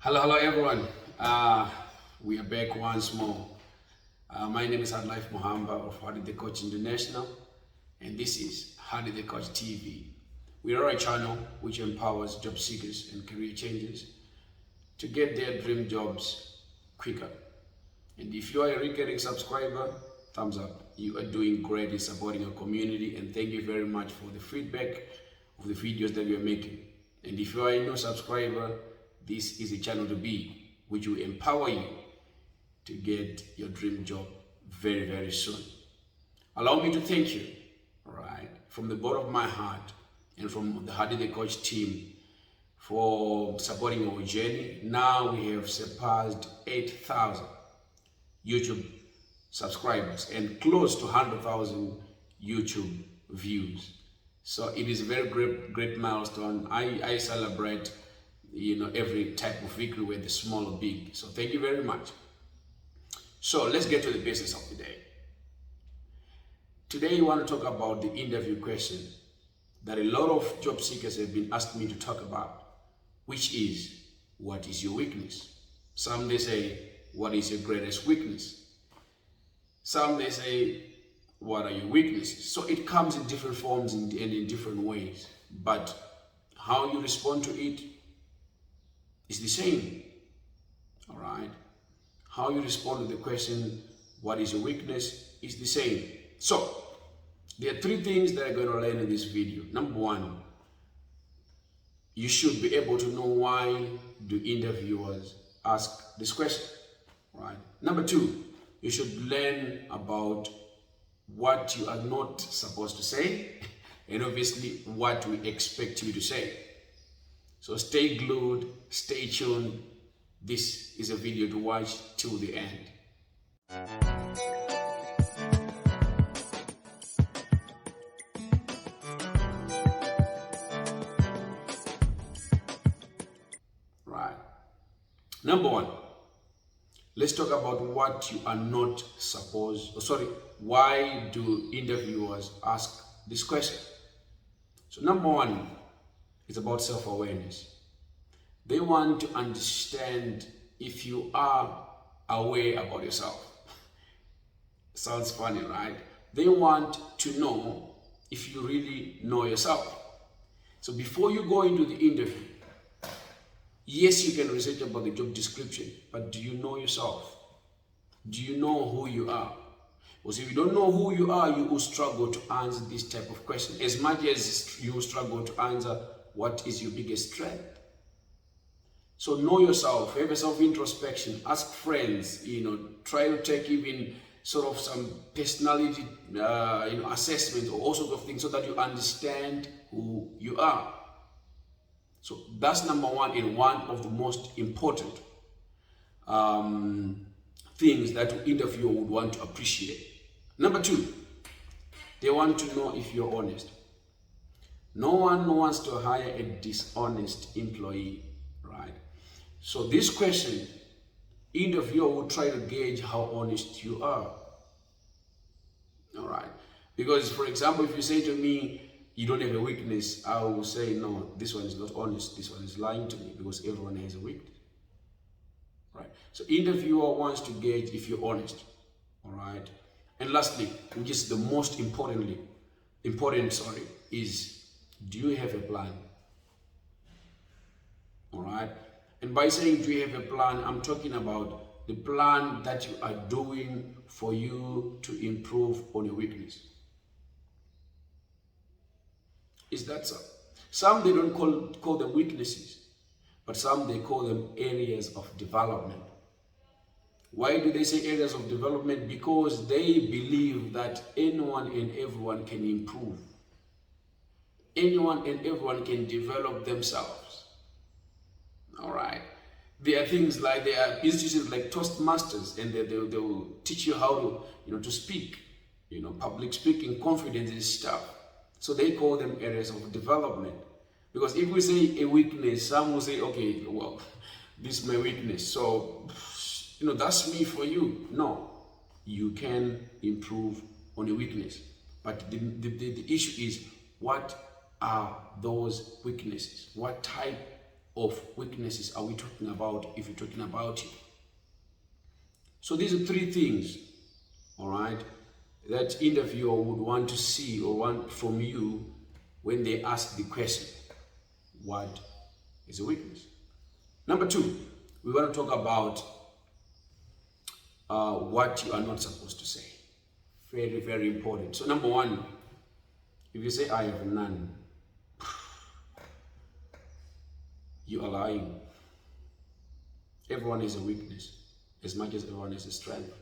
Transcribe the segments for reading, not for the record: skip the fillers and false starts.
Hello everyone. We are back once more. My name is Hadlife Mohamba of Hadi the Coach International, and this is Hadi the Coach TV. We are a channel which empowers job seekers and career changers to get their dream jobs quicker. And if you are a recurring subscriber, thumbs up. You are doing great in supporting our community, and thank you very much for the feedback of the videos that we are making. And if you are a new subscriber, this is a channel to be, which will empower you to get your dream job very, very soon. Allow me to thank you, all right, from the bottom of my heart and from the Hadi the Coach team for supporting our journey. Now we have surpassed 8,000 YouTube subscribers and close to 100,000 YouTube views. So it is a very great milestone. I celebrate every type of victory, whether small or big. So thank you very much. So let's get to the business of the day. Today I want to talk about the interview question that a lot of job seekers have been asking me to talk about, which is, what is your weakness? Some they say, what is your greatest weakness? Some they say, what are your weaknesses? So it comes in different forms and in different ways, but how you respond to it is the same, all right? How you respond to the question, what is your weakness, is the same. So, there are three things that I'm going to learn in this video. Number one, you should be able to know why do interviewers ask this question, right? Number two, you should learn about what you are not supposed to say, and obviously what we expect you to say. So stay glued, stay tuned. This is a video to watch till the end. Right. Number one, let's talk about what you are not supposed, why do interviewers ask this question? So number one, it's about self-awareness. They want to understand if you are aware about yourself. Sounds funny, right? They want to know if you really know yourself. So before you go into the interview, yes, you can research about the job description, but do you know yourself? Do you know who you are? Because if you don't know who you are, you will struggle to answer this type of question, as much as you struggle to answer what is your biggest strength. So know yourself, have a self-introspection, ask friends, try to take even sort of some personality assessment or all sorts of things so that you understand who you are. So that's number one, and one of the most important things that an interviewer would want to appreciate. Number two, they want to know if you're honest. No one wants to hire a dishonest employee, right? So this question, interviewer will try to gauge how honest you are, all right? Because, for example, if you say to me, you don't have a weakness, I will say, no, this one is not honest, this one is lying to me, because everyone has a weakness, right? So interviewer wants to gauge if you're honest, all right? And lastly, which is the most important, is, do you have a plan? All right? And by saying, do you have a plan, I'm talking about the plan that you are doing for you to improve on your weakness. Is that so? Some they don't call them weaknesses, but some they call them areas of development. Why do they say areas of development? Because they believe that anyone and everyone can improve. Anyone and everyone can develop themselves. All right. There are things like, there are institutions like Toastmasters, and they will teach you how to speak, public speaking, confidence and stuff. So they call them areas of development. Because if we say a weakness, some will say, okay, well, this is my weakness. So, that's me for you. No, you can improve on your weakness. But the issue is, what are those weaknesses? What type of weaknesses are we talking about if you're talking about you? So these are three things, all right, that interviewer would want to see or want from you when they ask the question, what is a weakness? Number two, we want to talk about what you are not supposed to say. Very, very important. So number one, if you say, I have none, you are lying. Everyone has a weakness, as much as everyone has a strength.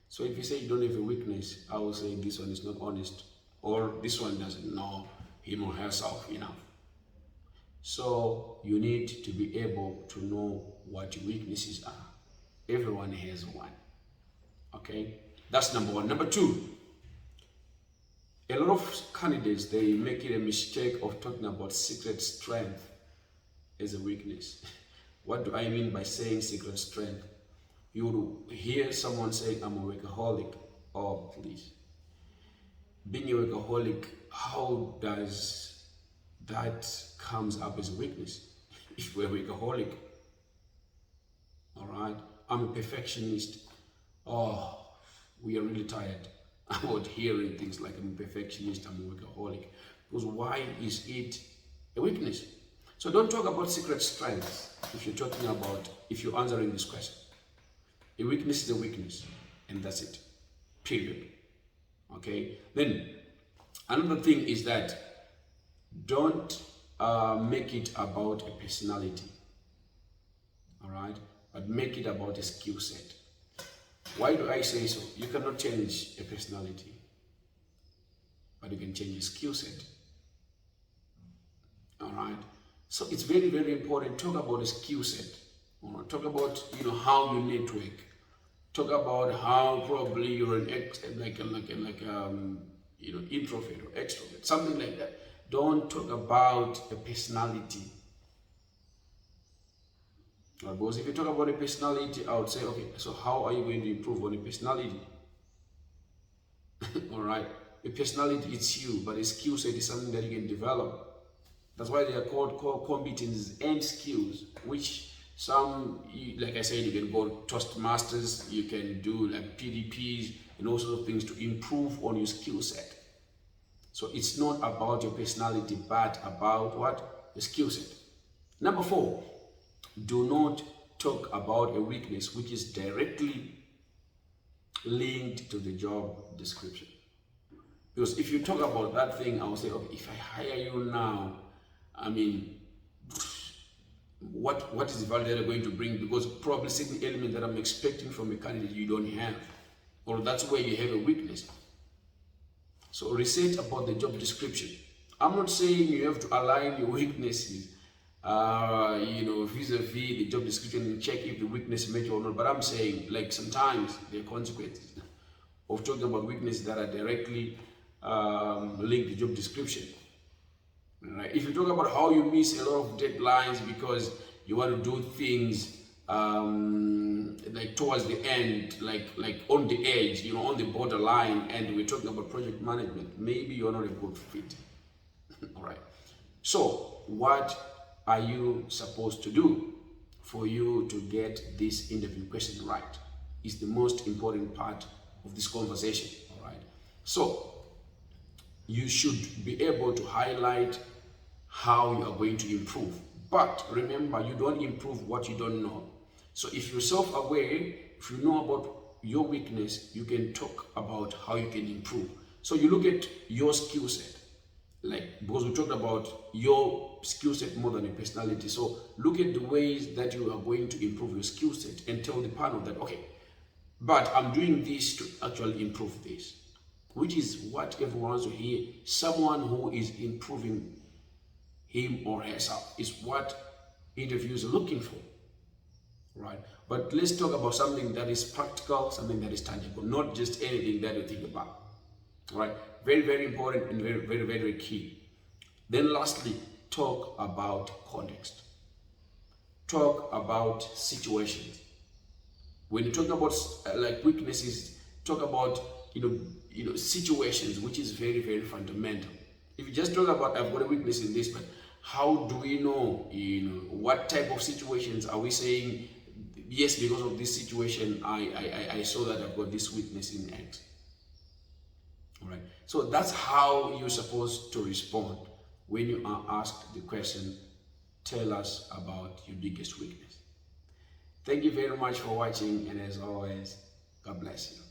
So if you say you don't have a weakness, I will say this one is not honest, or this one doesn't know him or herself enough. So you need to be able to know what your weaknesses are. Everyone has one. Okay, that's number one. Number two, a lot of candidates, they make it a mistake of talking about secret strength as a weakness. What do I mean by saying secret strength? You would hear someone saying, I'm a workaholic. Oh, please. Being a workaholic, how does that comes up as a weakness? If we're a workaholic, all right? I'm a perfectionist. Oh, we are really tired about hearing things like I'm a perfectionist, I'm a workaholic. Because why is it a weakness? So don't talk about secret strengths if you're answering this question. A weakness is a weakness, and that's it. Period. Okay? Then, another thing is that don't make it about a personality. All right? But make it about a skill set. Why do I say so? You cannot change a personality, but you can change a skill set. All right? So it's very, very important. Talk about a skill set. Talk about how you network. Talk about how probably you're an introvert or extrovert, something like that. Don't talk about a personality. Because if you talk about a personality, I would say, okay, so how are you going to improve on a personality? All right, a personality it's you, but a skill set is something that you can develop. That's why they are called core competencies and skills, which some, like I said, you can go Toastmasters, you can do like PDPs and all sorts of things to improve on your skill set. So it's not about your personality, but about what? The skill set. Number four, do not talk about a weakness which is directly linked to the job description. Because if you talk about that thing, I will say, okay, if I hire you now, I mean, what is the value that you're going to bring? Because probably certain element that I'm expecting from a candidate you don't have, or that's where you have a weakness. So research about the job description. I'm not saying you have to align your weaknesses, vis-a-vis the job description and check if the weakness match or not. But I'm saying, like, sometimes there are consequences of talking about weaknesses that are directly linked to job description. Right? If you talk about how you miss a lot of deadlines because you want to do things like towards the end, like on the edge, on the borderline, and we're talking about project management, maybe you're not a good fit. All right. So what are you supposed to do for you to get this interview question right? Is the most important part of this conversation. All right. So you should be able to highlight how you are going to improve. But remember, you don't improve what you don't know. So if you're self-aware, if you know about your weakness, you can talk about how you can improve. So you look at your skill set, because we talked about your skill set more than your personality. So look at the ways that you are going to improve your skill set and tell the panel that, okay, but I'm doing this to actually improve this, which is what everyone wants to hear. Someone who is improving him or herself is what interviews are looking for, right? But let's talk about something that is practical, something that is tangible, not just anything that you think about, right? Very, very important and very, very, very key. Then lastly, talk about context. Talk about situations. When you talk about weaknesses, talk about situations, which is very, very fundamental. If you just talk about I've got a weakness in this, but How do we know, what type of situations are we saying, yes, because of this situation, I saw that I've got this weakness in X. All right. So that's how you're supposed to respond when you are asked the question, tell us about your biggest weakness. Thank you very much for watching, and as always, God bless you.